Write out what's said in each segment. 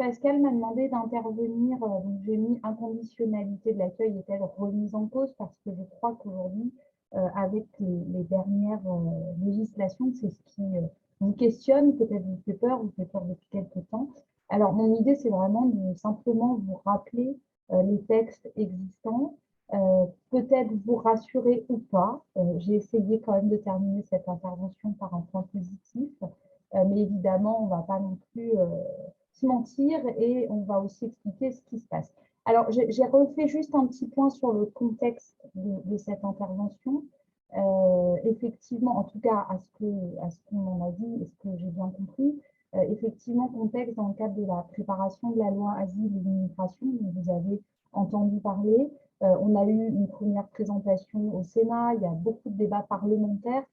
Pascal m'a demandé d'intervenir, donc j'ai mis inconditionnalité de l'accueil est-elle remise en cause parce que je crois qu'aujourd'hui, avec les dernières législations, c'est ce qui vous questionne, peut-être vous fait peur depuis quelques temps. Alors, mon idée, c'est vraiment de simplement vous rappeler les textes existants, peut-être vous rassurer ou pas. J'ai essayé quand même de terminer cette intervention par un point positif, mais évidemment, on ne va pas non plus se mentir et on va aussi expliquer ce qui se passe. Alors, j'ai refait juste un petit point sur le contexte de cette intervention. Effectivement, en tout cas, à ce qu'on m'en a dit et ce que j'ai bien compris, effectivement, contexte dans le cadre de la préparation de la loi Asile et Immigration, dont vous avez entendu parler. On a eu une première présentation au Sénat, il y a beaucoup de débats parlementaires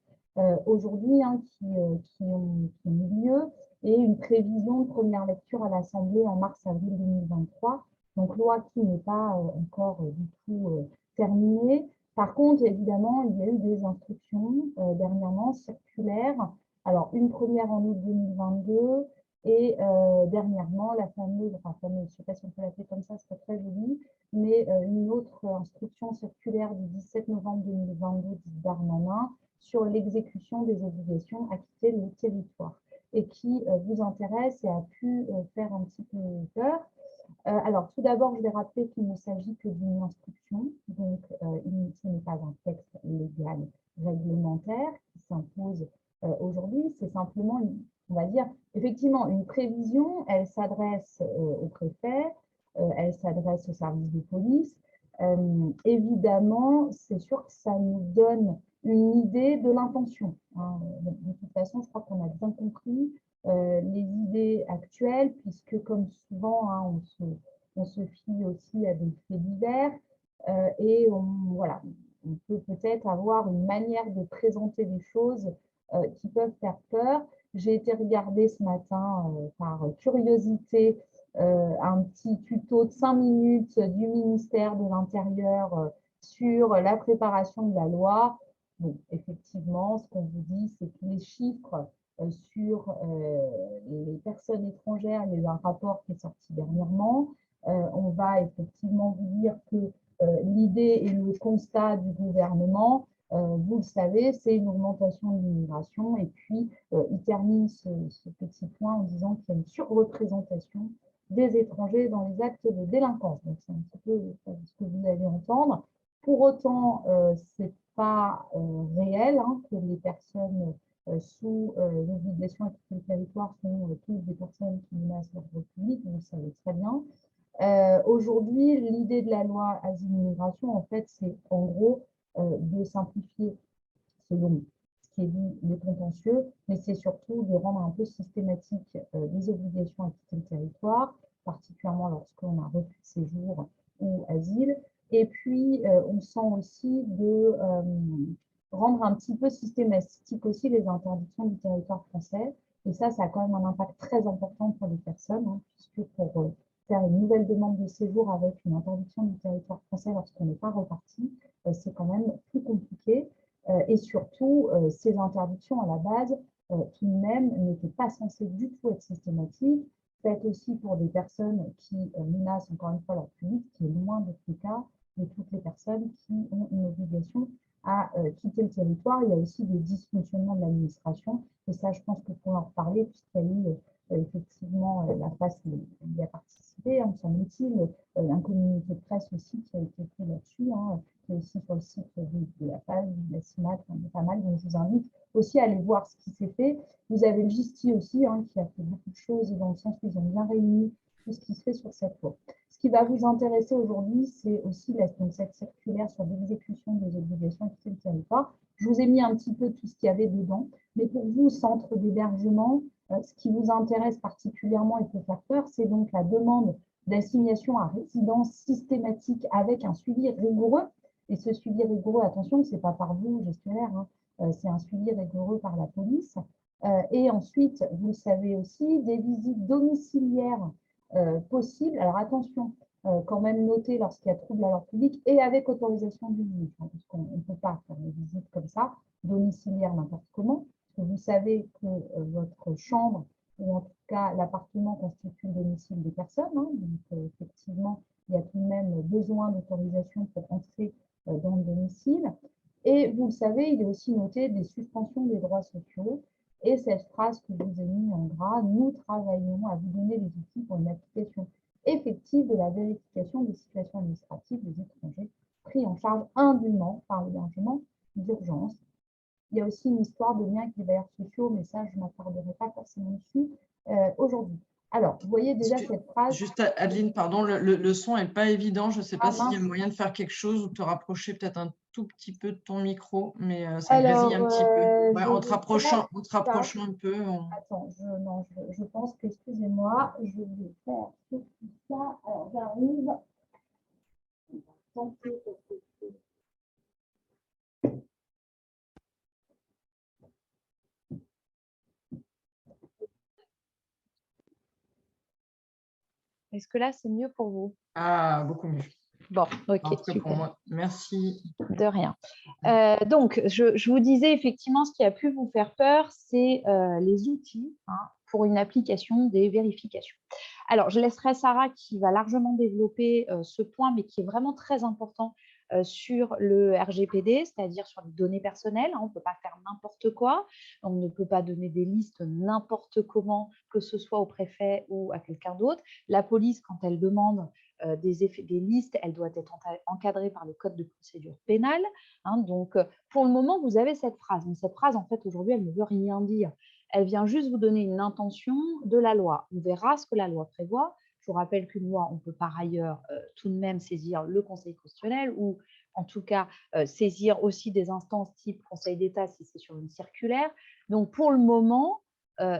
aujourd'hui qui ont eu lieu et une prévision de première lecture à l'Assemblée en mars-avril 2023. Donc, loi qui n'est pas encore du tout terminée. Par contre, évidemment, il y a eu des instructions dernièrement circulaires. Alors, une première en août 2022 et dernièrement, la fameuse, je ne sais pas si on peut l'appeler comme ça, c'est très joli, mais une autre instruction circulaire du 17 novembre 2022 dite Darmanin sur l'exécution des obligations à quitter le territoire et qui vous intéresse et a pu faire un petit peu peur. Alors, tout d'abord, je vais rappeler qu'il ne s'agit que d'une instruction, donc ce n'est pas un texte légal réglementaire qui s'impose aujourd'hui, c'est simplement, on va dire, effectivement, une prévision, elle s'adresse au préfet, elle s'adresse au service de police. Évidemment, c'est sûr que ça nous donne une idée de l'intention. Hein. De toute façon, je crois qu'on a bien compris les idées actuelles, puisque comme souvent, hein, on se fie aussi à des faits divers et voilà, on peut peut-être avoir une manière de présenter des choses qui peuvent faire peur. J'ai été regarder ce matin par curiosité un petit tuto de 5 minutes du ministère de l'Intérieur sur la préparation de la loi. Bon, effectivement, ce qu'on vous dit, c'est que les chiffres sur les personnes étrangères, il y a eu un rapport qui est sorti dernièrement. On va effectivement vous dire que l'idée et le constat du gouvernement, vous le savez, c'est une augmentation de l'immigration. Et puis, il termine ce petit point en disant qu'il y a une surreprésentation des étrangers dans les actes de délinquance. Donc, c'est un petit peu ce que vous allez entendre. Pour autant, ce n'est pas réel hein, que les personnes sous l'obligation à quitter le territoire sont toutes des personnes qui menacent l'ordre public, vous le savez très bien. Aujourd'hui, l'idée de la loi Asile-Immigration, en fait, c'est en gros de simplifier, selon ce qui est dit, les contentieux, mais c'est surtout de rendre un peu systématique les obligations à quitter le territoire, particulièrement lorsqu'on a refus de séjour ou asile. Et puis, on sent aussi de rendre un petit peu systématique aussi les interdictions du territoire français. Et ça a quand même un impact très important pour les personnes, hein, puisque pour faire une nouvelle demande de séjour avec une interdiction du territoire français lorsqu'on n'est pas reparti, c'est quand même plus compliqué. Et surtout, ces interdictions à la base, tout de même, n'étaient pas censées du tout être systématiques, faites aussi pour des personnes qui menacent encore une fois leur public, qui est loin d'être le cas de toutes les personnes qui ont une obligation à quitter le territoire. Il y a aussi des dysfonctionnements de l'administration, et ça, je pense que pour en reparler, puisqu'il y a eu effectivement la face où il y a participé, hein, semble-t-il, un communiqué de presse aussi qui a été fait là-dessus, hein, qui est aussi sur le site de la page, de la CIMAT, il y a pas mal, donc je vous invite aussi à aller voir ce qui s'est fait. Vous avez le GISTI aussi, hein, qui a fait beaucoup de choses dans le sens où ils ont bien réuni tout ce qui se fait sur cette loi. Ce qui va vous intéresser aujourd'hui, c'est aussi donc, cette circulaire sur l'exécution des obligations à quitter le territoire. Je vous ai mis un petit peu tout ce qu'il y avait dedans, mais pour vous, centre d'hébergement, ce qui vous intéresse particulièrement et peut faire peur, c'est donc la demande d'assignation à résidence systématique avec un suivi rigoureux. Et ce suivi rigoureux, attention, ce n'est pas par vous, gestionnaire, hein, c'est un suivi rigoureux par la police. Et ensuite, vous le savez aussi, des visites domiciliaires possibles. Alors attention, quand même noter lorsqu'il y a trouble à l'ordre public et avec autorisation du juge, hein, parce qu'on ne peut pas faire des visites comme ça, domiciliaires n'importe comment. Vous savez que votre chambre ou en tout cas l'appartement constitue le domicile des personnes, hein, donc effectivement, il y a tout de même besoin d'autorisation pour entrer dans le domicile. Et vous le savez, il est aussi noté des suspensions des droits sociaux. Et cette phrase que je vous ai mise en gras, nous travaillons à vous donner les outils pour une application effective de la vérification des situations administratives des étrangers pris en charge indûment par l'hébergement d'urgence. Il y a aussi une histoire de lien avec les bailleurs sociaux, mais ça, je ne m'attarderai pas forcément dessus aujourd'hui. Alors, vous voyez déjà cette phrase. Juste, Adeline, pardon, le son n'est pas évident. Je ne sais pas s'il y a moyen de faire quelque chose ou de te rapprocher peut-être un tout petit peu de ton micro, mais ça grésille un petit peu. Ouais, en te rapprochant un peu. Attends, non, je pense que, excusez-moi, je vais faire tout ça. Alors, j'arrive. Est-ce que là, c'est mieux pour vous? Ah, beaucoup mieux. Bon, ok, en tout cas, super. pour moi. Merci. De rien. Donc, je vous disais effectivement, ce qui a pu vous faire peur, c'est les outils pour une application des vérifications. Alors, je laisserai Sarah qui va largement développer ce point, mais qui est vraiment très important sur le RGPD, c'est-à-dire sur les données personnelles. On ne peut pas faire n'importe quoi. On ne peut pas donner des listes n'importe comment, que ce soit au préfet ou à quelqu'un d'autre. La police, quand elle demande des listes, elle doit être encadrée par le code de procédure pénale. Donc, pour le moment, vous avez cette phrase. Mais cette phrase, en fait, aujourd'hui, elle ne veut rien dire. Elle vient juste vous donner une intention de la loi. On verra ce que la loi prévoit. Je vous rappelle qu'une loi, on peut par ailleurs tout de même saisir le Conseil constitutionnel ou en tout cas saisir aussi des instances type Conseil d'État si c'est sur une circulaire. Donc, pour le moment,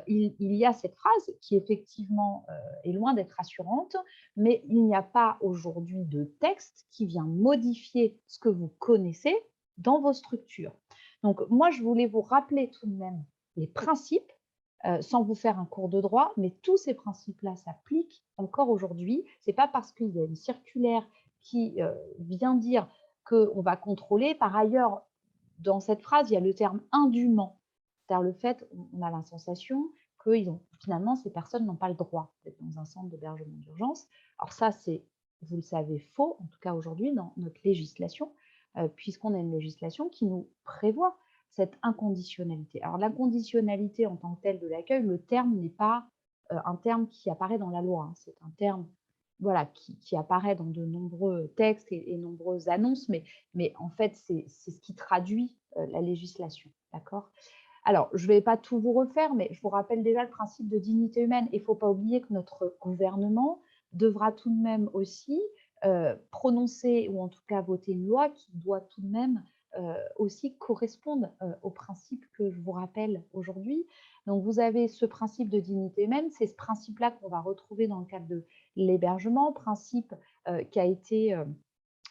il y a cette phrase qui effectivement est loin d'être rassurante, mais il n'y a pas aujourd'hui de texte qui vient modifier ce que vous connaissez dans vos structures. Donc, moi, je voulais vous rappeler tout de même les principes, sans vous faire un cours de droit, mais tous ces principes-là s'appliquent encore aujourd'hui. Ce n'est pas parce qu'il y a une circulaire qui vient dire qu'on va contrôler. Par ailleurs, dans cette phrase, il y a le terme indûment. C'est-à-dire le fait, on a la sensation que finalement, ces personnes n'ont pas le droit d'être dans un centre d'hébergement d'urgence. Alors ça, c'est, vous le savez, faux, en tout cas aujourd'hui, dans notre législation, puisqu'on a une législation qui nous prévoit cette inconditionnalité. Alors l'inconditionnalité en tant que telle de l'accueil, le terme n'est pas un terme qui apparaît dans la loi, c'est un terme voilà, qui apparaît dans de nombreux textes et nombreuses annonces, mais en fait, c'est ce qui traduit la législation. D'accord ? Alors, je ne vais pas tout vous refaire, mais je vous rappelle déjà le principe de dignité humaine. Il ne faut pas oublier que notre gouvernement devra tout de même aussi prononcer, ou en tout cas voter une loi qui doit tout de même aussi correspondre aux principes que je vous rappelle aujourd'hui. Donc, vous avez ce principe de dignité humaine, c'est ce principe-là qu'on va retrouver dans le cadre de l'hébergement, principe qui a été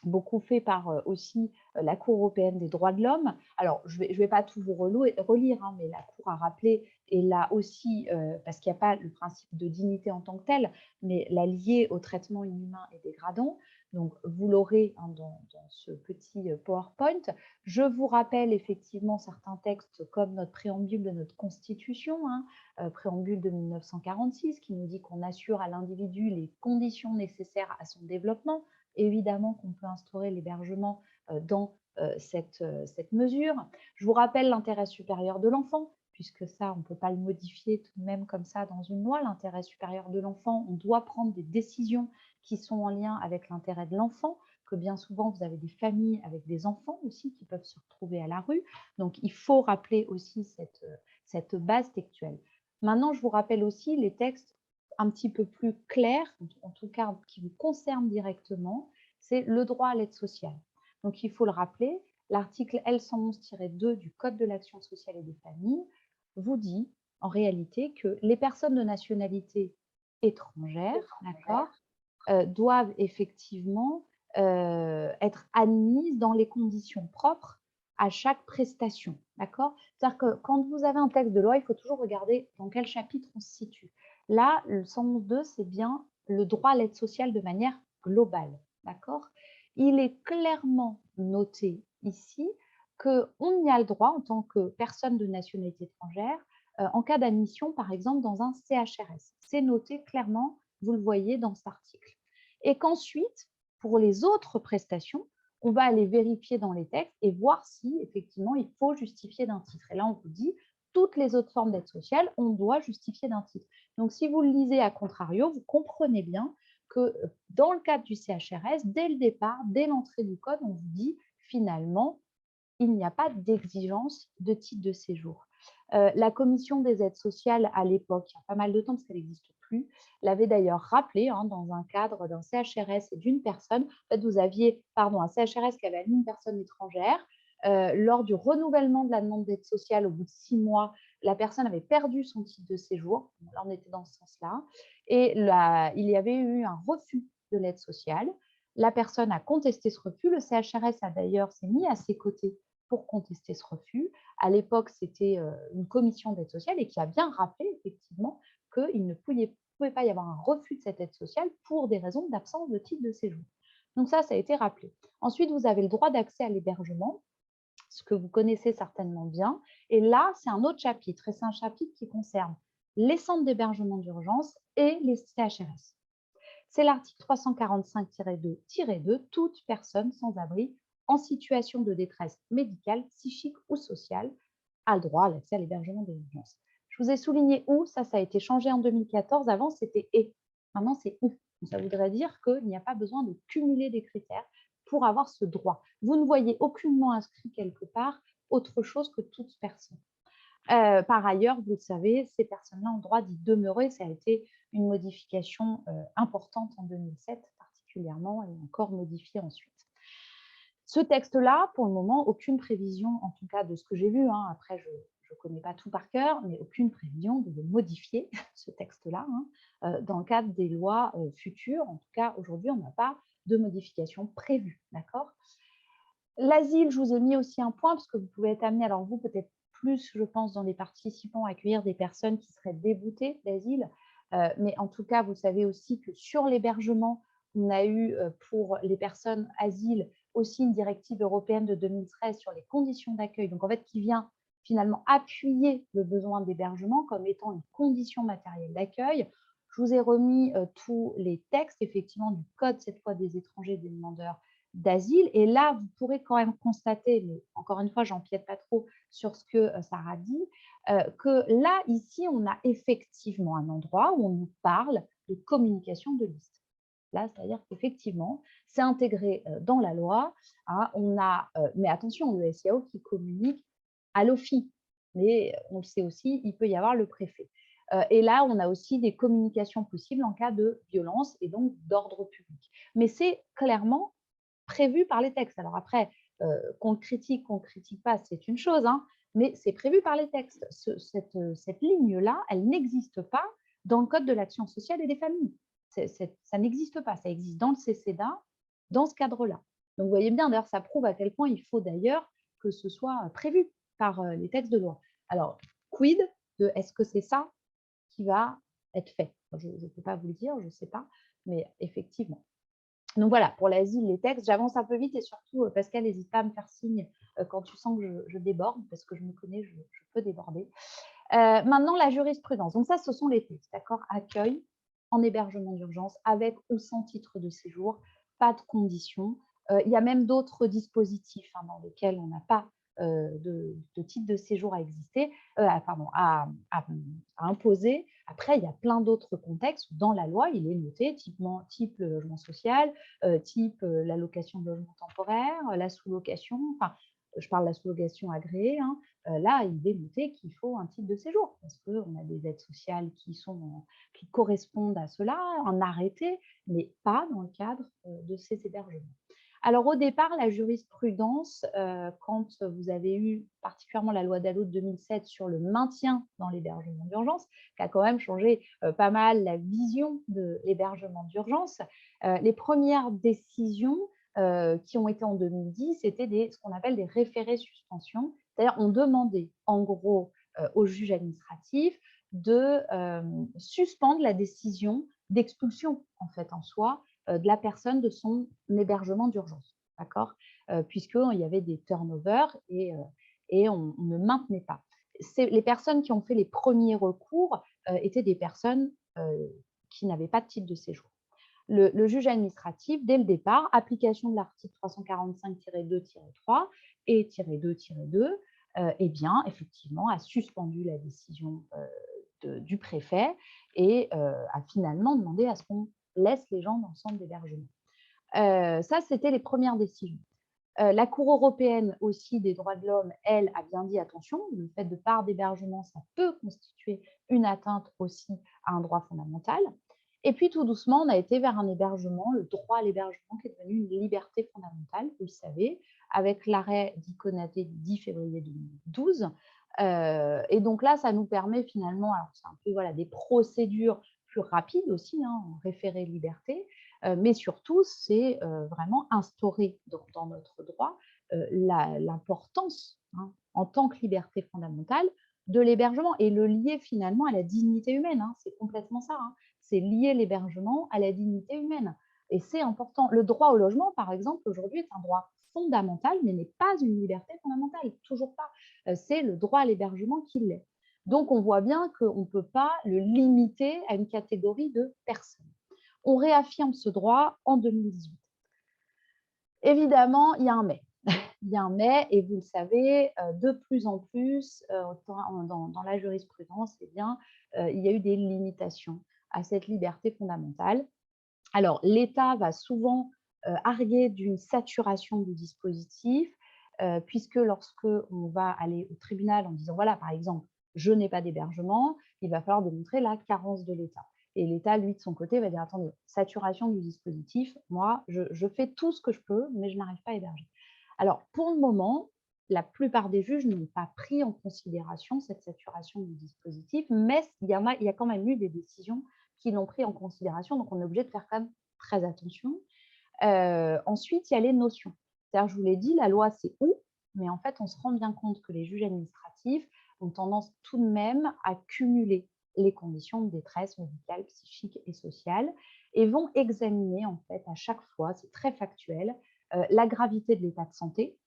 beaucoup fait par aussi la Cour européenne des droits de l'homme. Alors, je vais pas tout vous relire, mais la Cour a rappelé, et là aussi, parce qu'il n'y a pas le principe de dignité en tant que tel, mais la liée au traitement inhumain et dégradant. Donc, vous l'aurez dans ce petit PowerPoint. Je vous rappelle effectivement certains textes comme notre préambule de notre Constitution, préambule de 1946, qui nous dit qu'on assure à l'individu les conditions nécessaires à son développement. Évidemment qu'on peut instaurer l'hébergement dans cette mesure. Je vous rappelle l'intérêt supérieur de l'enfant, puisque ça, on ne peut pas le modifier tout de même comme ça dans une loi. L'intérêt supérieur de l'enfant, on doit prendre des décisions qui sont en lien avec l'intérêt de l'enfant, que bien souvent, vous avez des familles avec des enfants aussi qui peuvent se retrouver à la rue. Donc, il faut rappeler aussi cette base textuelle. Maintenant, je vous rappelle aussi les textes un petit peu plus clair, en tout cas qui vous concerne directement, c'est le droit à l'aide sociale. Donc, il faut le rappeler, l'article L111-2 du Code de l'action sociale et des familles vous dit en réalité que les personnes de nationalité étrangère, d'accord, doivent effectivement être admises dans les conditions propres à chaque prestation, d'accord? C'est-à-dire que quand vous avez un texte de loi, il faut toujours regarder dans quel chapitre on se situe. Là, le 111.2, c'est bien le droit à l'aide sociale de manière globale, d'accord? Il est clairement noté ici qu'on y a le droit, en tant que personne de nationalité étrangère, en cas d'admission, par exemple, dans un CHRS. C'est noté clairement, vous le voyez dans cet article. Et qu'ensuite, pour les autres prestations, on va aller vérifier dans les textes et voir si, effectivement, il faut justifier d'un titre. Et là, on vous dit, toutes les autres formes d'aide sociale, on doit justifier d'un titre. Donc, si vous le lisez à contrario, vous comprenez bien que dans le cadre du CHRS, dès le départ, dès l'entrée du code, on vous dit, finalement, il n'y a pas d'exigence de titre de séjour. La commission des aides sociales, à l'époque, il y a pas mal de temps parce qu'elle n'existe plus, l'avait d'ailleurs rappelé dans un cadre d'un CHRS et d'une personne. En fait, vous aviez un CHRS qui avait admis une personne étrangère. Lors du renouvellement de la demande d'aide sociale, au bout de 6 mois, la personne avait perdu son titre de séjour. Là, on était dans ce sens-là. Et là, il y avait eu un refus de l'aide sociale. La personne a contesté ce refus. Le CHRS a d'ailleurs s'est mis à ses côtés pour contester ce refus. À l'époque, c'était une commission d'aide sociale et qui a bien rappelé effectivement qu'il ne pouvait pas y avoir un refus de cette aide sociale pour des raisons d'absence de titre de séjour. Donc ça a été rappelé. Ensuite, vous avez le droit d'accès à l'hébergement, ce que vous connaissez certainement bien. Et là, c'est un autre chapitre, et c'est un chapitre qui concerne les centres d'hébergement d'urgence et les CHRS. C'est l'article 345-2-2, toute personne sans abri en situation de détresse médicale, psychique ou sociale a le droit à l'accès à l'hébergement d'urgence. Je vous ai souligné où, ça a été changé en 2014. Avant, c'était « et ». Maintenant, c'est « où ». Ça voudrait dire qu'il n'y a pas besoin de cumuler des critères pour avoir ce droit. Vous ne voyez aucunement inscrit quelque part autre chose que toute personne. Par ailleurs, vous le savez, ces personnes-là ont le droit d'y demeurer. Ça a été une modification importante en 2007 particulièrement et encore modifiée ensuite. Ce texte-là, pour le moment, aucune prévision, en tout cas de ce que j'ai vu, après je ne connais pas tout par cœur, mais aucune prévision de modifier ce texte-là dans le cadre des lois futures. En tout cas, aujourd'hui, on n'a pas de modification prévue, d'accord ? L'asile, je vous ai mis aussi un point, parce que vous pouvez être amené, alors vous peut-être plus, je pense, dans les participants, à accueillir des personnes qui seraient déboutées d'asile, mais en tout cas, vous savez aussi que sur l'hébergement, on a eu pour les personnes asile aussi une directive européenne de 2013 sur les conditions d'accueil, donc en fait qui vient finalement appuyer le besoin d'hébergement comme étant une condition matérielle d'accueil. Je vous ai remis tous les textes, effectivement, du code, cette fois des étrangers et des demandeurs d'asile. Et là, vous pourrez quand même constater, mais encore une fois, j'empiète pas trop sur ce que Sarah dit, que là, ici, on a effectivement un endroit où on nous parle de communication de liste. Là, c'est-à-dire qu'effectivement, c'est intégré dans la loi. Mais attention, le SIAO qui communique à l'OFII, mais on le sait aussi, il peut y avoir le préfet. Et là, on a aussi des communications possibles en cas de violence et donc d'ordre public. Mais c'est clairement prévu par les textes. Alors après, qu'on le critique pas, c'est une chose, mais c'est prévu par les textes. Cette ligne-là, elle n'existe pas dans le Code de l'action sociale et des familles. Ça n'existe pas, ça existe dans le CCEDA, dans ce cadre-là. Donc vous voyez bien, d'ailleurs, ça prouve à quel point il faut d'ailleurs que ce soit prévu par les textes de loi. Alors, quid de est-ce que c'est ça qui va être fait? Je ne peux pas vous le dire, je ne sais pas, mais effectivement. Donc voilà, pour l'asile, les textes, j'avance un peu vite et surtout, Pascal, n'hésite pas à me faire signe quand tu sens que je déborde, parce que je me connais, je peux déborder. Maintenant, la jurisprudence. Donc ça, ce sont les textes, d'accord ? Accueil en hébergement d'urgence, avec ou sans titre de séjour, pas de conditions. Il y a même d'autres dispositifs dans lesquels on n'a pas de titre de séjour à imposer. Après, il y a plein d'autres contextes où dans la loi, il est noté type le logement social, type l'allocation de logement temporaire, la sous-location, enfin, je parle de la sous-location agréée, là, il est noté qu'il faut un titre de séjour parce qu'on a des aides sociales qui correspondent à cela, un arrêté, mais pas dans le cadre de ces hébergements. Alors, au départ, la jurisprudence, quand vous avez eu particulièrement la loi Dallot de 2007 sur le maintien dans l'hébergement d'urgence, qui a quand même changé pas mal la vision de l'hébergement d'urgence, les premières décisions qui ont été en 2010, c'était ce qu'on appelle des référés suspension. C'est-à-dire, on demandait en gros au juge administratif de suspendre la décision d'expulsion, en fait, en soi, de la personne de son hébergement d'urgence, d'accord ? Puisqu'il y avait des turnovers et on ne maintenait pas. les personnes qui ont fait les premiers recours étaient des personnes qui n'avaient pas de titre de séjour. Le juge administratif, dès le départ, application de l'article 345-2-3 et -2-2, eh bien, effectivement, a suspendu la décision du préfet et a finalement demandé à ce qu'on laisse les gens dans le centre d'hébergement. Ça, c'était les premières décisions. La Cour européenne aussi des droits de l'homme, elle, a bien dit attention, le fait de part d'hébergement, ça peut constituer une atteinte aussi à un droit fondamental. Et puis tout doucement, on a été vers un hébergement, le droit à l'hébergement qui est devenu une liberté fondamentale, vous le savez, avec l'arrêt d'Ikonaté du 10 février 2012. Et donc là, ça nous permet finalement, alors c'est un peu voilà, des procédures plus rapides aussi, hein, en référé liberté, mais surtout, c'est vraiment instaurer dans notre droit l'importance, hein, en tant que liberté fondamentale, de l'hébergement et le lier finalement à la dignité humaine. Hein, c'est complètement ça. Hein, c'est lier l'hébergement à la dignité humaine. Et c'est important. Le droit au logement, par exemple, aujourd'hui est un droit fondamental, mais n'est pas une liberté fondamentale, toujours pas. C'est le droit à l'hébergement qui l'est. Donc, on voit bien qu'on ne peut pas le limiter à une catégorie de personnes. On réaffirme ce droit en 2018. Évidemment, il y a un mais. Il y a un mais, et vous le savez, de plus en plus, dans la jurisprudence, eh bien, il y a eu des limitations à cette liberté fondamentale. Alors, l'État va souvent arguer d'une saturation du dispositif, puisque lorsque on va aller au tribunal en disant, voilà, par exemple, je n'ai pas d'hébergement, il va falloir démontrer la carence de l'État. Et l'État, lui, de son côté, va dire, attendez, saturation du dispositif, moi, je fais tout ce que je peux, mais je n'arrive pas à héberger. Alors, pour le moment, la plupart des juges n'ont pas pris en considération cette saturation du dispositif, mais il y a quand même eu des décisions qui l'ont pris en considération, donc on est obligé de faire quand même très attention. Ensuite, il y a les notions. C'est-à-dire, je vous l'ai dit, la loi, c'est où, mais en fait, on se rend bien compte que les juges administratifs ont tendance tout de même à cumuler les conditions de détresse médicale, psychique et sociale et vont examiner, en fait, à chaque fois, c'est très factuel, la gravité de l'état de santé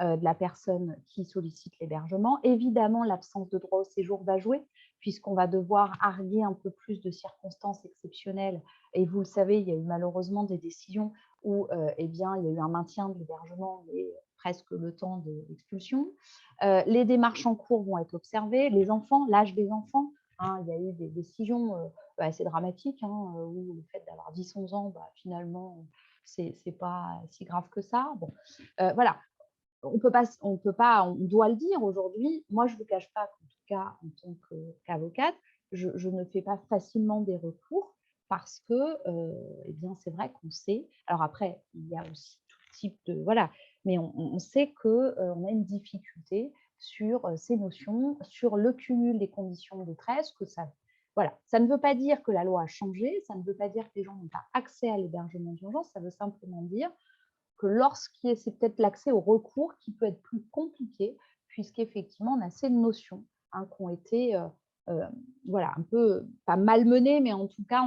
de la personne qui sollicite l'hébergement. Évidemment, l'absence de droit au séjour va jouer, puisqu'on va devoir arguer un peu plus de circonstances exceptionnelles. Et vous le savez, il y a eu malheureusement des décisions où eh bien, il y a eu un maintien de l'hébergement, mais presque le temps de l'expulsion. Les démarches en cours vont être observées. Les enfants, l'âge des enfants, hein, il y a eu des décisions assez dramatiques, hein, où le fait d'avoir 10-11 ans, finalement, c'est pas si grave que ça. Bon, voilà. On doit le dire aujourd'hui. Moi, je ne vous cache pas qu'en tout cas, en tant qu'avocate, je ne fais pas facilement des recours parce que, eh bien, c'est vrai qu'on sait. Alors après, il y a aussi tout type de voilà, mais on sait que on a une difficulté sur ces notions, sur le cumul des conditions de détresse, que ça. Voilà, ça ne veut pas dire que la loi a changé, ça ne veut pas dire que les gens n'ont pas accès à l'hébergement d'urgence, ça veut simplement dire que c'est peut-être l'accès au recours qui peut être plus compliqué, puisqu'effectivement, on a ces notions hein, qui ont été voilà, un peu, pas malmenées, mais en tout cas,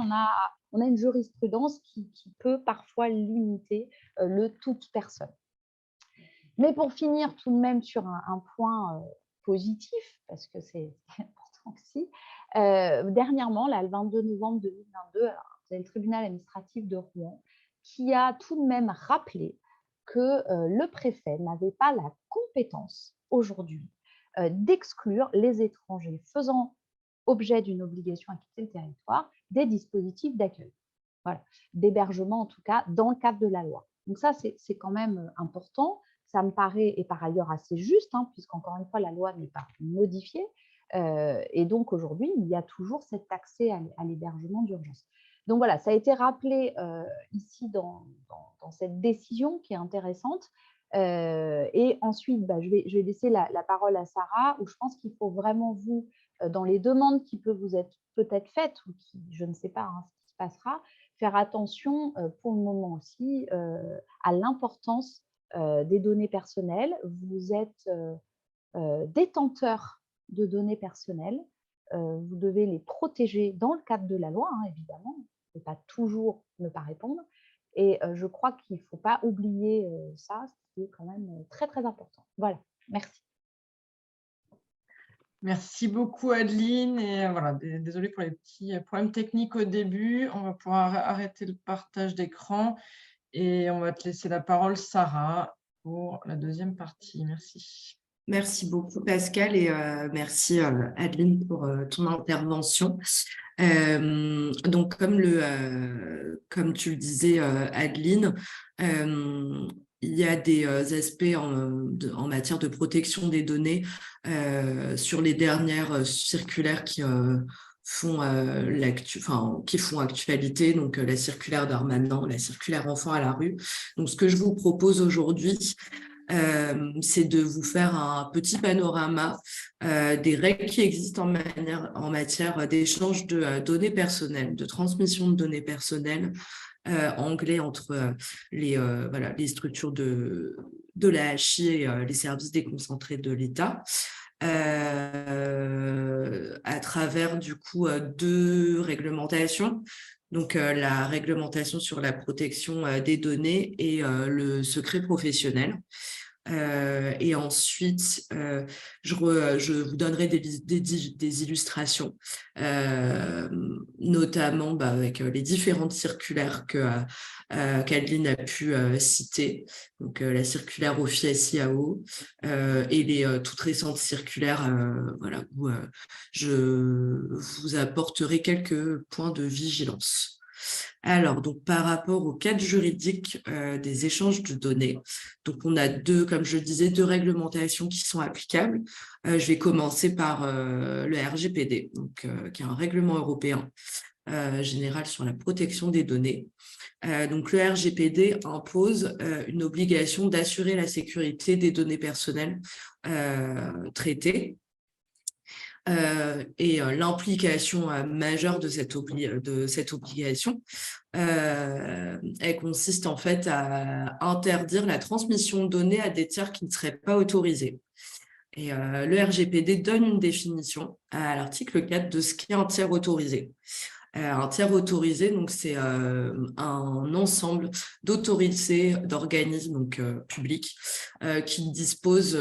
on a une jurisprudence qui peut parfois limiter le toute personne. Mais pour finir tout de même sur un point positif, parce que c'est important aussi, dernièrement, là, le 22 novembre 2022, alors, vous avez le tribunal administratif de Rouen qui a tout de même rappelé que le préfet n'avait pas la compétence aujourd'hui d'exclure les étrangers faisant objet d'une obligation à quitter le territoire des dispositifs d'accueil, voilà, d'hébergement en tout cas, dans le cadre de la loi. Donc ça, c'est quand même important. Ça me paraît, et par ailleurs assez juste, hein, puisqu'encore une fois, la loi n'est pas modifiée. Et donc aujourd'hui, il y a toujours cet accès à l'hébergement d'urgence. Donc voilà, ça a été rappelé ici dans cette décision qui est intéressante. Et ensuite, je vais laisser la parole à Sarah, où je pense qu'il faut vraiment vous, dans les demandes qui peuvent vous être peut-être faites, ou qui, je ne sais pas hein, ce qui se passera, faire attention pour le moment aussi à l'importance des données personnelles. Vous êtes détenteur de données personnelles. Vous devez les protéger dans le cadre de la loi, hein, évidemment. Vous ne pouvez pas toujours ne pas répondre. Et je crois qu'il ne faut pas oublier ça, ce qui est quand même très, très important. Voilà, merci. Merci beaucoup, Adeline. Et voilà, désolée pour les petits problèmes techniques au début. On va pouvoir arrêter le partage d'écran et on va te laisser la parole, Sarah, pour la deuxième partie. Merci. Merci beaucoup, Pascal, et merci, Adeline, pour ton intervention. Donc, comme tu le disais, Adeline, il y a des aspects en matière de protection des données sur les dernières circulaires qui font actualité, donc la circulaire Darmanin, la circulaire Enfants à la rue. Donc, ce que je vous propose aujourd'hui, c'est de vous faire un petit panorama des règles qui existent en matière d'échange de données personnelles, de transmission de données personnelles, anglais entre les structures de la HI et les services déconcentrés de l'État. À travers du coup 2 réglementations, donc la réglementation sur la protection des données et le secret professionnel. Et ensuite, je vous donnerai des illustrations, notamment avec les différentes circulaires qu'Adeline a pu citer, donc la circulaire OFII-SIAO et les toutes récentes circulaires où je vous apporterai quelques points de vigilance. Alors, donc, par rapport au cadre juridique des échanges de données, donc on a comme je disais, 2 réglementations qui sont applicables. Je vais commencer par le RGPD, donc, qui est un règlement européen général sur la protection des données. Donc, le RGPD impose une obligation d'assurer la sécurité des données personnelles traitées. Et l'implication majeure de cette obligation, elle consiste en fait à interdire la transmission de données à des tiers qui ne seraient pas autorisés. Et le RGPD donne une définition à l'article 4 de ce qu'est un tiers autorisé. Un tiers autorisé, donc c'est un ensemble d'autorités d'organismes publics qui disposent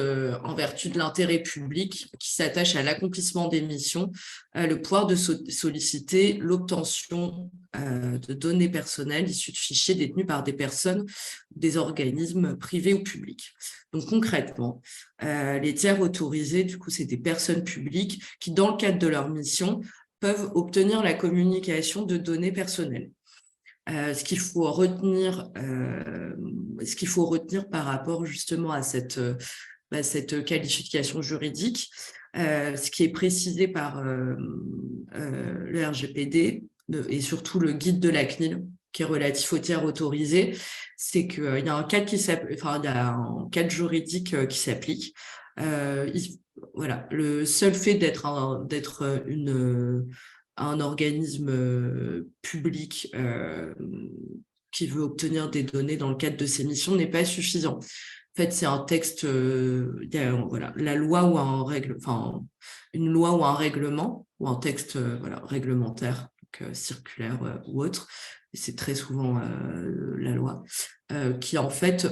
en vertu de l'intérêt public, qui s'attachent à l'accomplissement des missions, le pouvoir de solliciter l'obtention de données personnelles issues de fichiers détenus par des personnes, des organismes privés ou publics. Donc concrètement, les tiers autorisés, du coup, c'est des personnes publiques qui, dans le cadre de leur mission, peuvent obtenir la communication de données personnelles. Ce qu'il faut retenir par rapport justement à cette qualification juridique, ce qui est précisé par le RGPD et surtout le guide de la CNIL, qui est relatif aux tiers autorisés, c'est qu'il y a un cadre juridique qui s'applique. Voilà, le seul fait d'être un organisme public qui veut obtenir des données dans le cadre de ses missions n'est pas suffisant. En fait, c'est un texte, la loi ou une loi ou un règlement ou un texte réglementaire, donc, circulaire ou autre. Et c'est très souvent la loi qui en fait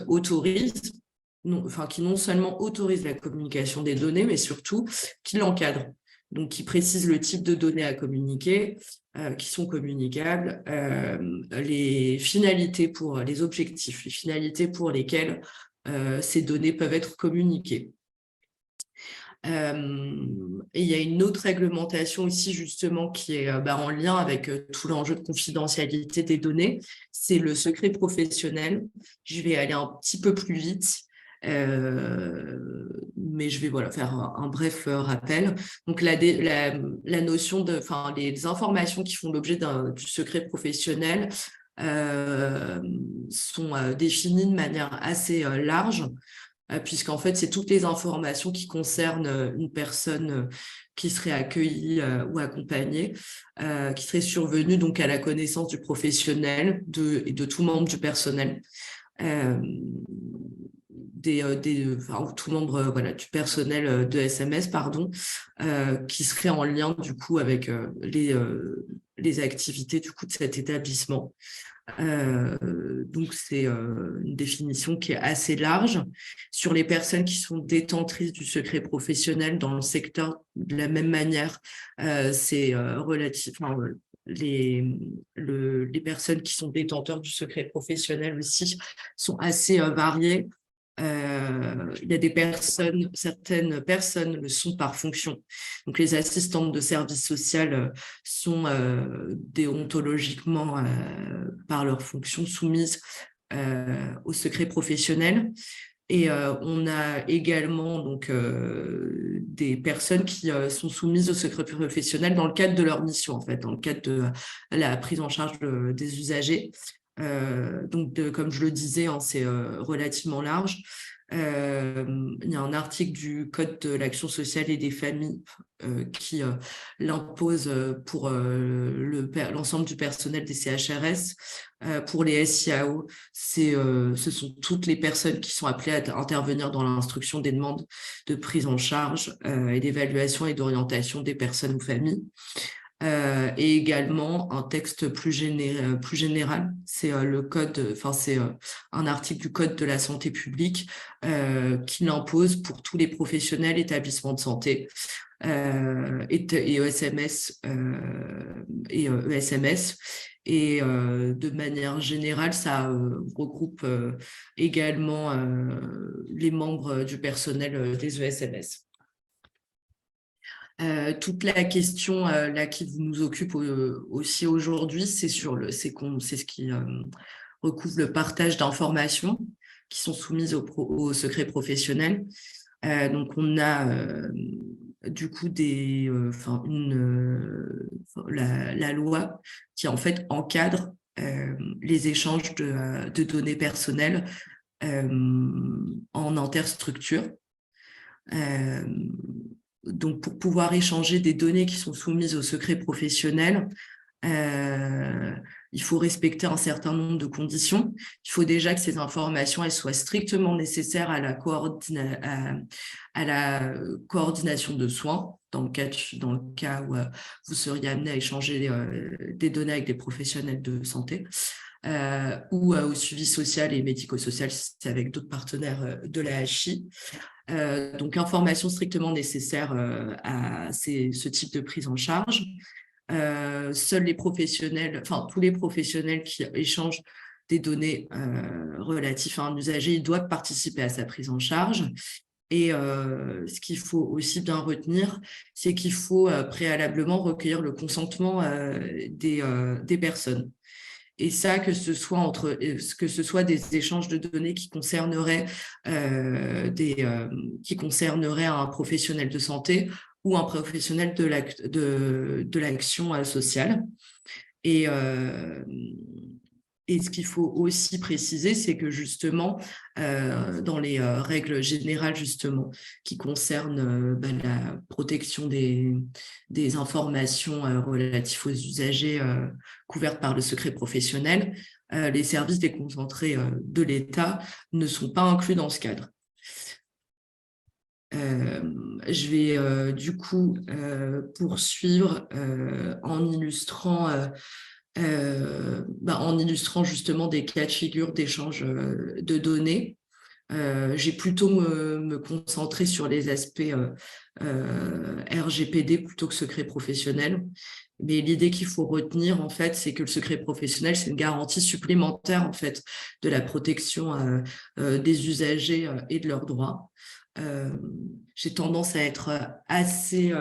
qui non seulement autorise la communication des données, mais surtout qui l'encadre. Donc, qui précise le type de données à communiquer, qui sont communicables, les finalités les objectifs, les finalités pour lesquelles ces données peuvent être communiquées. Et il y a une autre réglementation aussi, justement, qui est en lien avec tout l'enjeu de confidentialité des données, c'est le secret professionnel. Je vais aller un petit peu plus vite. Mais je vais faire un bref rappel. Donc la notion les informations qui font l'objet du secret professionnel sont définies de manière assez large, puisqu'en fait c'est toutes les informations qui concernent une personne qui serait accueillie ou accompagnée, qui serait survenue donc à la connaissance du professionnel et de tout membre du personnel. enfin, tout membre voilà, du personnel de SMS, pardon, qui serait en lien du coup avec les activités du coup de cet établissement. Donc, c'est une définition qui est assez large. Sur les personnes qui sont détentrices du secret professionnel dans le secteur, de la même manière, c'est relatif. Enfin, les personnes qui sont détenteurs du secret professionnel aussi sont assez variées. Il y a des personnes, certaines personnes le sont par fonction. Donc, les assistantes de service social sont déontologiquement, par leur fonction, soumises au secret professionnel. Et on a également donc, des personnes qui sont soumises au secret professionnel dans le cadre de leur mission, en fait, dans le cadre de la prise en charge des usagers. Donc, comme je le disais, hein, c'est relativement large. Il y a un article du Code de l'action sociale et des familles qui l'impose pour l'ensemble du personnel des CHRS. Pour les SIAO, ce sont toutes les personnes qui sont appelées à intervenir dans l'instruction des demandes de prise en charge et d'évaluation et d'orientation des personnes ou familles. Et également un texte plus général, c'est le code, enfin c'est un article du Code de la santé publique qui l'impose pour tous les professionnels, établissements de santé et ESMS et ESMS. Et de manière générale, ça regroupe également les membres du personnel des ESMS. Toute la question là qui nous occupe aussi aujourd'hui, c'est ce qui recouvre le partage d'informations qui sont soumises au secret professionnel. Donc on a du coup la loi qui en fait encadre les échanges de données personnelles en interstructure. Donc, pour pouvoir échanger des données qui sont soumises au secret professionnel, il faut respecter un certain nombre de conditions. Il faut déjà que ces informations elles soient strictement nécessaires à la coordination de soins, dans le cas où vous seriez amené à échanger des données avec des professionnels de santé, ou au suivi social et médico-social, c'est avec d'autres partenaires de la HI. Donc, information strictement nécessaire à ce type de prise en charge. Seuls les professionnels, enfin tous les professionnels qui échangent des données relatives à un usager, ils doivent participer à sa prise en charge. Et ce qu'il faut aussi bien retenir, c'est qu'il faut préalablement recueillir le consentement des personnes. Et ça, que ce soit des échanges de données qui concerneraient un professionnel de santé ou un professionnel de l'action sociale. Et ce qu'il faut aussi préciser, c'est que justement, dans les règles générales justement qui concernent la protection des informations relatives aux usagers couvertes par le secret professionnel, les services déconcentrés de l'État ne sont pas inclus dans ce cadre. Je vais du coup poursuivre en illustrant justement des cas de figure d'échange de données. J'ai plutôt me concentrer sur les aspects RGPD plutôt que secret professionnel. Mais l'idée qu'il faut retenir, en fait, c'est que le secret professionnel, c'est une garantie supplémentaire, en fait, de la protection des usagers et de leurs droits. J'ai tendance à être assez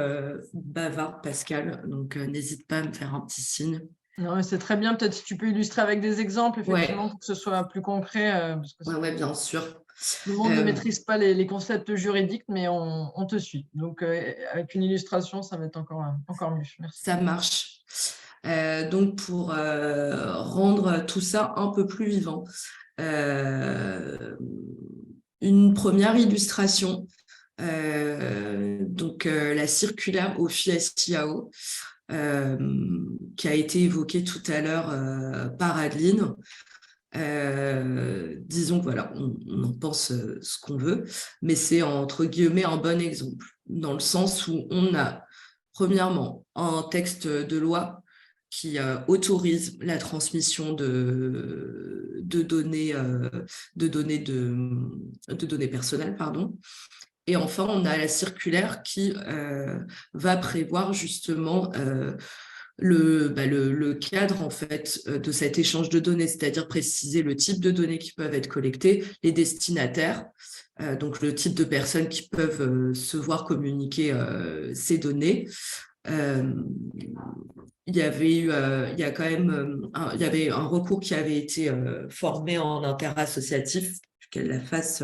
bavard, Pascal, donc n'hésite pas à me faire un petit signe. Non, c'est très bien. Peut-être si tu peux illustrer avec des exemples, effectivement, pour que ce soit plus concret. Parce que bien sûr. Tout le monde ne maîtrise pas les concepts juridiques, mais on te suit. Donc, avec une illustration, ça va être encore mieux. Merci. Ça marche. Donc, pour rendre tout ça un peu plus vivant, une première illustration, donc la circulaire OFI-SIAO, qui a été évoquée tout à l'heure par Adeline. Disons que voilà, on en pense ce qu'on veut, mais c'est entre guillemets un bon exemple, dans le sens où on a, premièrement, un texte de loi qui autorise la transmission de données personnelles, pardon. Et enfin, on a la circulaire qui va prévoir justement le cadre en fait de cet échange de données, c'est-à-dire préciser le type de données qui peuvent être collectées, les destinataires, donc le type de personnes qui peuvent se voir communiquer ces données. Il y avait un recours qui avait été formé en interassociatif, qu'elle la fasse.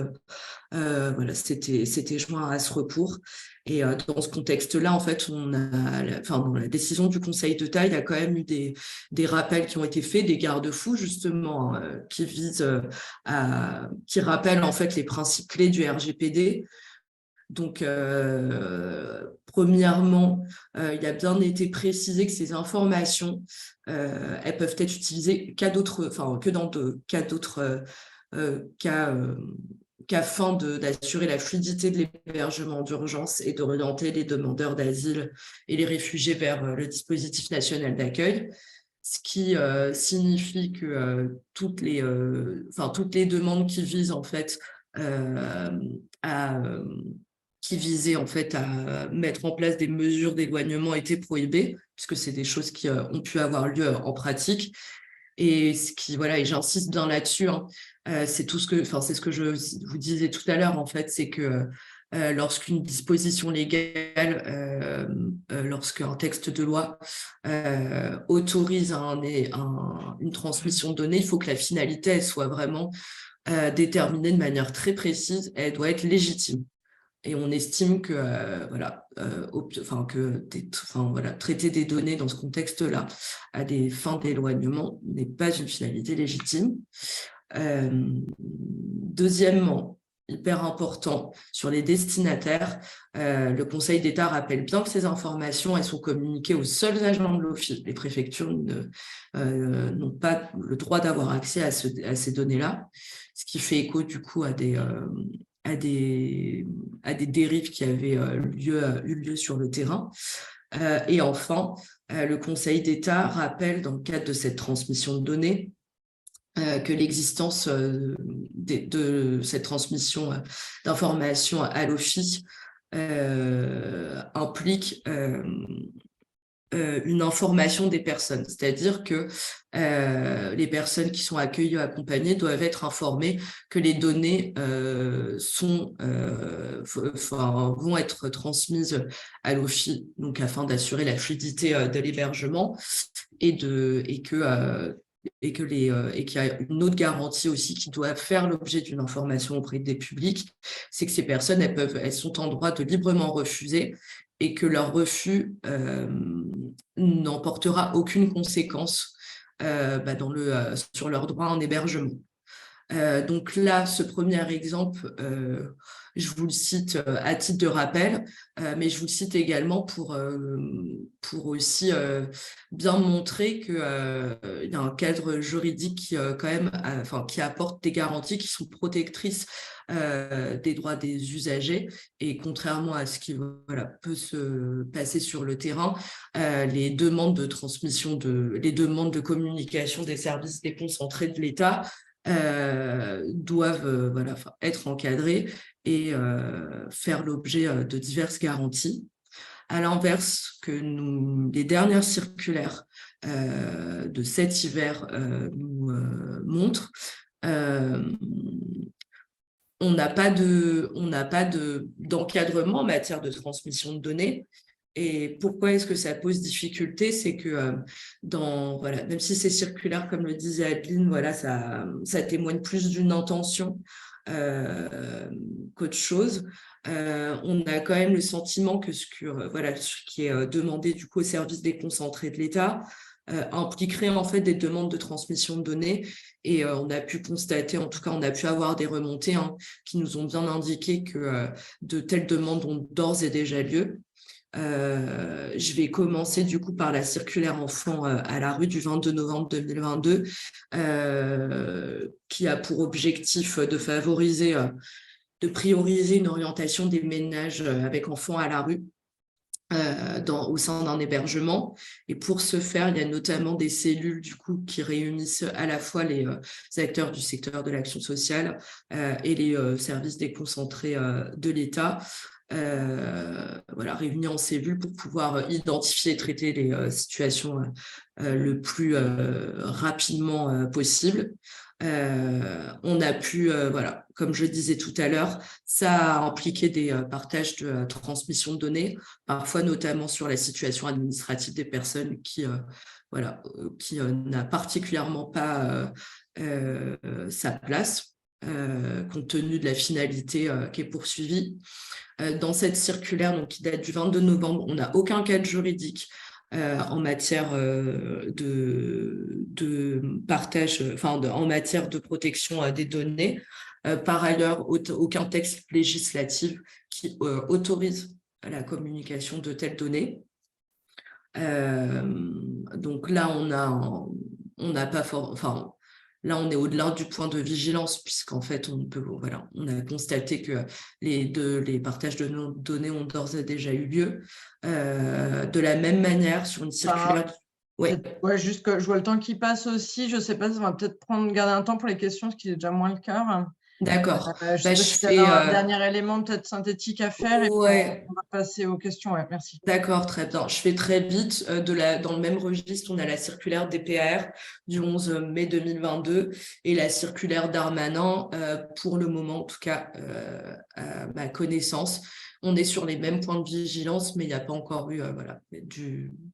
Voilà, c'était joint à ce recours. Et dans ce contexte-là, en fait, dans la décision du Conseil d'État, il y a quand même eu des rappels qui ont été faits, des garde-fous justement, qui rappellent en fait les principes clés du RGPD. Donc, premièrement, il a bien été précisé que ces informations, elles peuvent être utilisées que dans de cas d'autres qu'afin d'assurer la fluidité de l'hébergement d'urgence et d'orienter les demandeurs d'asile et les réfugiés vers le dispositif national d'accueil, ce qui signifie que toutes les demandes qui visent en fait qui visaient en fait à mettre en place des mesures d'éloignement étaient prohibées, puisque c'est des choses qui ont pu avoir lieu en pratique. Et et j'insiste bien là-dessus, hein, c'est ce que je vous disais tout à l'heure, en fait, c'est que lorsqu'une disposition légale, lorsqu'un texte de loi autorise une transmission de données, il faut que la finalité elle soit vraiment déterminée de manière très précise, elle doit être légitime. Et on estime que traiter des données dans ce contexte-là à des fins d'éloignement n'est pas une finalité légitime. Deuxièmement, hyper important, sur les destinataires, le Conseil d'État rappelle bien que ces informations elles sont communiquées aux seuls agents de l'OFII. Les préfectures n'ont pas le droit d'avoir accès à ces données-là, ce qui fait écho du coup à des dérives qui avaient eu lieu sur le terrain. Et enfin, le Conseil d'État rappelle, dans le cadre de cette transmission de données, que l'existence de cette transmission d'informations à l'OFII implique une information des personnes, c'est-à-dire que les personnes qui sont accueillies ou accompagnées doivent être informées que les données vont être transmises à l'OFII, donc afin d'assurer la fluidité de l'hébergement et qu'il y a une autre garantie aussi qui doit faire l'objet d'une information auprès des publics, c'est que ces personnes elles sont en droit de librement refuser et que leur refus n'emportera aucune conséquence sur leur droit en hébergement. Donc là, ce premier exemple, je vous le cite à titre de rappel, mais je vous le cite également pour aussi bien montrer qu'il y a un cadre juridique qui apporte des garanties qui sont protectrices des droits des usagers. Et contrairement à ce qui peut se passer sur le terrain, les demandes de transmission, les demandes de communication des services déconcentrés de l'État doivent être encadrés et faire l'objet de diverses garanties. À l'inverse, les dernières circulaires de cet hiver nous montrent, on n'a pas d'encadrement en matière de transmission de données. Et pourquoi est-ce que ça pose difficulté? C'est que même si c'est circulaire, comme le disait Adeline, ça témoigne plus d'une intention qu'autre chose. On a quand même le sentiment que ce qui est demandé du coup au service déconcentré de l'État impliquerait en fait des demandes de transmission de données. Et on a pu constater, en tout cas on a pu avoir des remontées qui nous ont bien indiqué que de telles demandes ont d'ores et déjà lieu. Je vais commencer du coup par la circulaire enfants à la rue du 22 novembre 2022, qui a pour objectif de favoriser, de prioriser une orientation des ménages avec enfants à la rue. Au sein d'un hébergement. Et pour ce faire, il y a notamment des cellules du coup qui réunissent à la fois les acteurs du secteur de l'action sociale et les services déconcentrés de l'État, voilà, réunis en cellules pour pouvoir identifier et traiter les situations le plus rapidement possible. On a pu, voilà, comme je disais tout à l'heure, ça a impliqué des partages de transmission de données, parfois notamment sur la situation administrative des personnes qui, voilà, qui n'a particulièrement pas sa place, compte tenu de la finalité qui est poursuivie. Dans cette circulaire, donc, qui date du 22 novembre, on n'a aucun cadre juridique en matière de partage, en matière de protection des données. Par ailleurs, aucun texte législatif qui autorise la communication de telles données. Donc là, on n'a pas là, on est au-delà du point de vigilance, puisqu'en fait, on a constaté que les partages de nos données ont d'ores et déjà eu lieu. De la même manière, sur une circulaire... Ouais, juste que je vois le temps qui passe aussi. Je ne sais pas, ça va peut-être garder un temps pour les questions, ce qui est déjà moins le cas. D'accord. Je sais pas si tu as un dernier élément peut-être synthétique à faire, et puis on va passer aux questions. Ouais, merci. D'accord, très bien. Je fais très vite. Dans le même registre, on a la circulaire DPAR du 11 mai 2022 et la circulaire Darmanin, pour le moment, en tout cas, à ma connaissance. On est sur les mêmes points de vigilance, mais il n'y a pas encore eu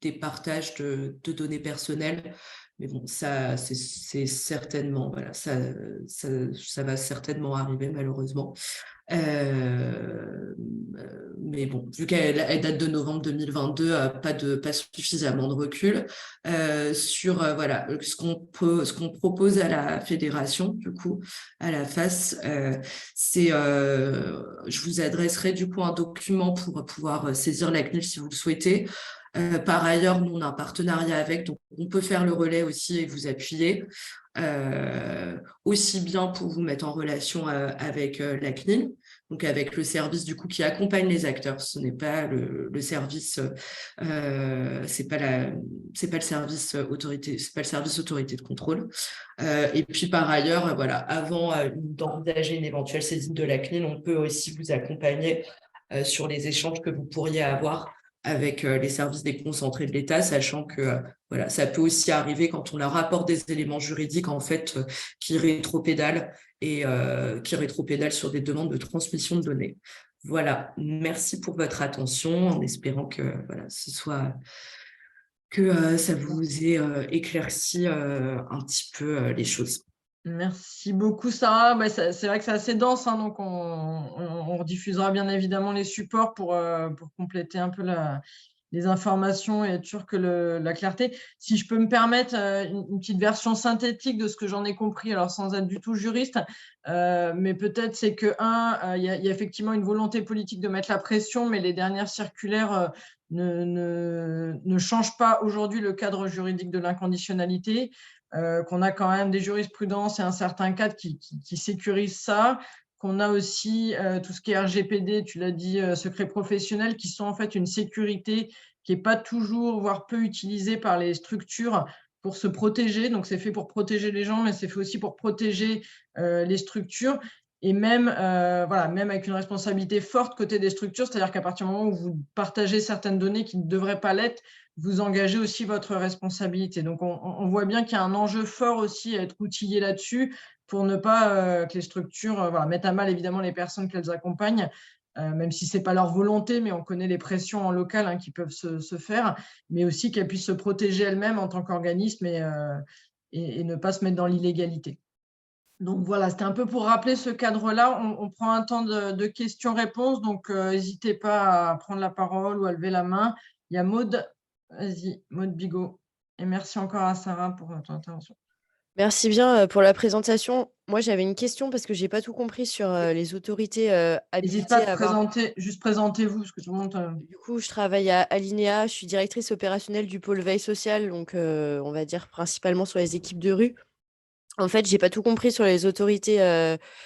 des partages de données personnelles. Mais bon, ça, c'est certainement, voilà, ça va certainement arriver, malheureusement. Mais bon, vu qu'elle date de novembre 2022, pas suffisamment de recul sur voilà, ce qu'on propose à la fédération, du coup, à la FAS, c'est je vous adresserai du coup un document pour pouvoir saisir la CNIL si vous le souhaitez. Par ailleurs, nous on a un partenariat avec, donc on peut faire le relais aussi et vous appuyer. Aussi bien pour vous mettre en relation avec la CNIL, donc avec le service du coup qui accompagne les acteurs. Ce n'est pas le service, c'est pas le service autorité, c'est pas le service autorité de contrôle. Et puis par ailleurs, voilà, avant d'envisager une éventuelle saisine de la CNIL, on peut aussi vous accompagner sur les échanges que vous pourriez avoir avec les services déconcentrés de l'État, sachant que voilà, ça peut aussi arriver quand on leur apporte des éléments juridiques en fait qui rétropédalent sur des demandes de transmission de données. Voilà, merci pour votre attention, en espérant que voilà, ça vous ait éclairci un petit peu les choses. Merci beaucoup, Sarah. C'est vrai que c'est assez dense, hein, donc on rediffusera bien évidemment les supports pour compléter un peu les informations et être sûr que la clarté. Si je peux me permettre une petite version synthétique de ce que j'en ai compris, alors sans être du tout juriste, mais peut-être c'est que, il y a effectivement une volonté politique de mettre la pression, mais les dernières circulaires ne changent pas aujourd'hui le cadre juridique de l'inconditionnalité. Qu'on a quand même des jurisprudences et un certain cadre qui sécurisent ça, qu'on a aussi tout ce qui est RGPD, tu l'as dit, secret professionnel, qui sont en fait une sécurité qui n'est pas toujours, voire peu utilisée par les structures pour se protéger. Donc, c'est fait pour protéger les gens, mais c'est fait aussi pour protéger les structures. Et même avec une responsabilité forte côté des structures, c'est-à-dire qu'à partir du moment où vous partagez certaines données qui ne devraient pas l'être, vous engagez aussi votre responsabilité. Donc, on voit bien qu'il y a un enjeu fort aussi à être outillé là-dessus pour ne pas que les structures mettent à mal évidemment les personnes qu'elles accompagnent, même si ce n'est pas leur volonté, mais on connaît les pressions en local qui peuvent se faire, mais aussi qu'elles puissent se protéger elles-mêmes en tant qu'organisme et ne pas se mettre dans l'illégalité. Donc voilà, c'était un peu pour rappeler ce cadre-là. On prend un temps de questions-réponses, donc n'hésitez pas à prendre la parole ou à lever la main. Il y a Maud. Vas-y, Maud Bigot. Et merci encore à Sarah pour ton intervention. Merci bien pour la présentation. Moi, j'avais une question parce que j'ai pas tout compris sur les autorités N'hésite pas habilitées à te à avoir. présenter, juste présentez-vous, parce que tout le monde. Du coup, je travaille à Alinéa, je suis directrice opérationnelle du pôle veille sociale, donc on va dire principalement sur les équipes de rue. En fait, j'ai pas tout compris sur les autorités